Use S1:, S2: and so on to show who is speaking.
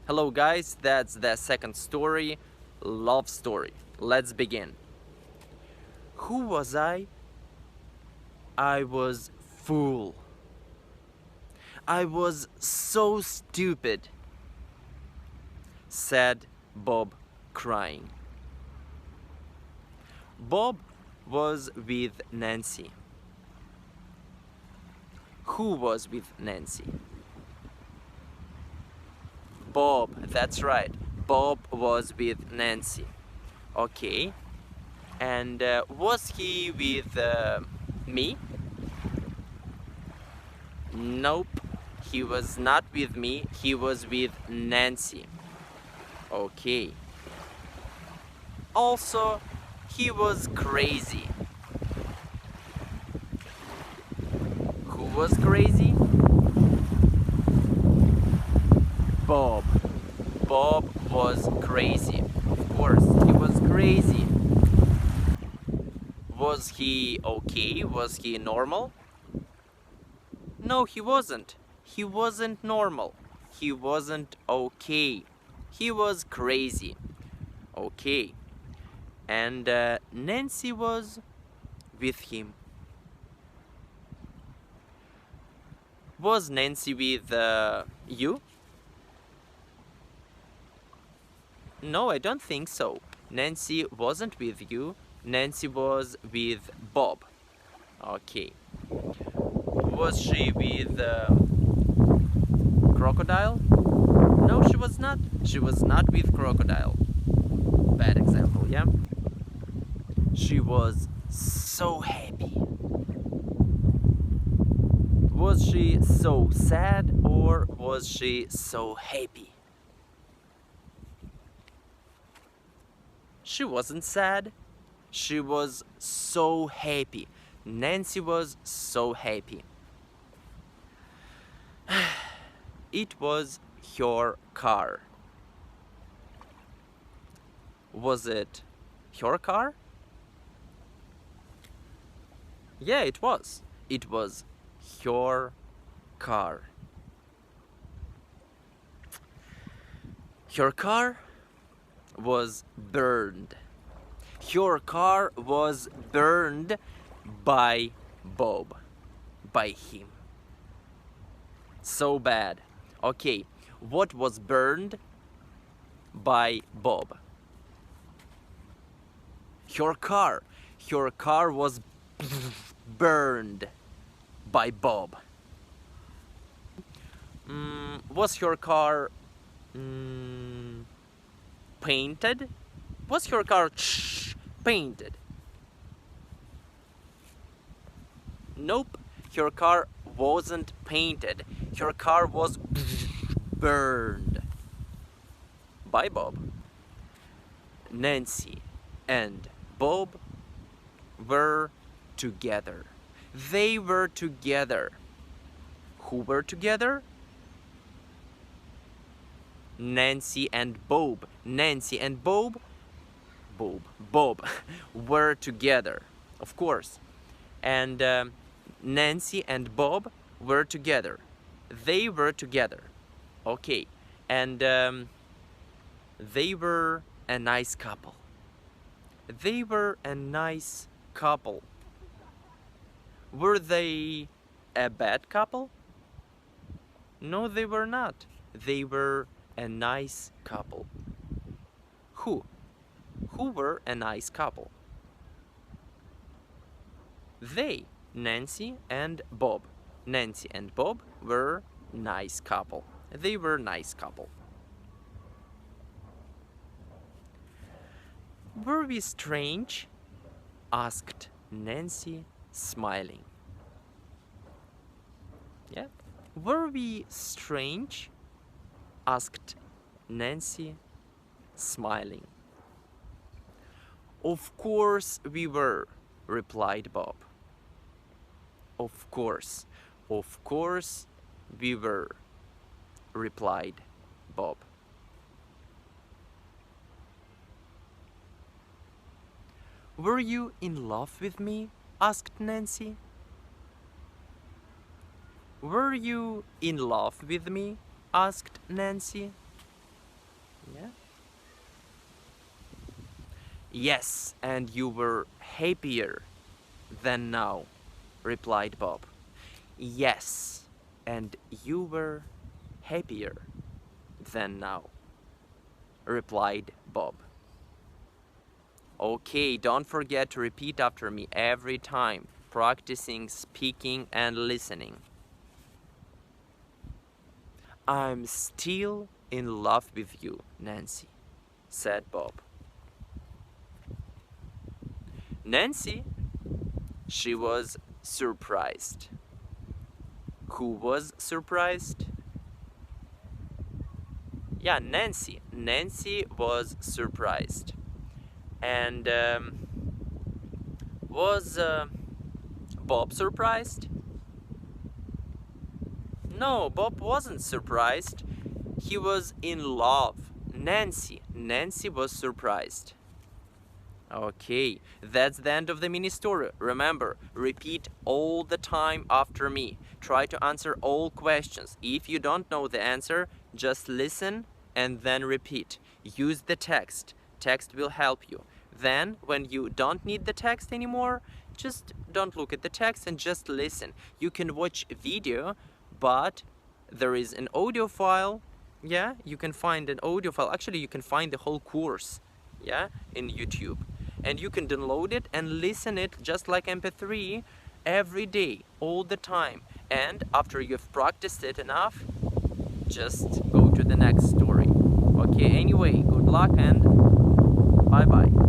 S1: Hello guys, that's the second story, love story. Let's begin. Who was I? I was fool. I was so stupid, said Bob, crying. Bob was with Nancy. Who was with Nancy? Bob, that's right. Bob was with Nancy. Okay. And was he with me? Nope. He was not with me. He was with Nancy. Okay. Also, he was crazy. Who was crazy? Bob. Bob was crazy. Of course, he was crazy. Was he okay? Was he normal? No, he wasn't. He wasn't normal. He wasn't okay. He was crazy. Okay. And Nancy was with him. Was Nancy with you? No, I don't think so. Nancy wasn't with you. Nancy was with Bob. Okay. Was she with crocodile? No, she was not. She was not with crocodile. Bad example, yeah? She was so happy. Was she so sad or was she so happy? She wasn't sad. She was so happy. Nancy was so happy. It was her car. Was it her car? Yeah, it was. It was her car. Her car was burned. Her car was burned by Bob, by him. So bad. Okay, what was burned by Bob? Her car. Her car was burned by Bob. Was her car painted? Was her car painted? Nope, her car wasn't painted. Her car was burned by Bob. Nancy and Bob were together. They were together. Who were together? Nancy and Bob. Nancy and Bob were together, of course. And Nancy and Bob were together. They were together. Okay. And they were a nice couple. They were a nice couple. Were they a bad couple? No, they were not. They were a nice couple. Who? Who were a nice couple? They, Nancy and Bob. Nancy and Bob were nice couple. They were nice couple. Were we strange? Asked Nancy, smiling. Yeah? Were we strange? Asked Nancy, smiling. Of course we were, replied Bob. Of course we were, replied Bob. Were you in love with me? Asked Nancy. Were you in love with me? Asked Nancy. Yeah. Yes, and you were happier than now, replied Bob. Yes, and you were happier than now, replied Bob. Okay, don't forget to repeat after me every time, practicing speaking and listening. I'm still in love with you, Nancy, said Bob. Nancy, she was surprised. Who was surprised? Yeah, Nancy. Nancy was surprised. And was Bob surprised? No, Bob wasn't surprised. He was in love. Nancy was surprised. Okay, that's the end of the mini story. Remember, repeat all the time after me. Try to answer all questions. If you don't know the answer, just listen and then repeat. Use the text. Text will help you. Then, when you don't need the text anymore, just don't look at the text and just listen. You can watch video, but there is an audio file. Yeah, you can find an audio file. Actually, you can find the whole course, yeah, in YouTube. And you can download it and listen it just like MP3 every day, all the time. And after you've practiced it enough, just go to the next story. Okay, anyway, good luck and bye-bye.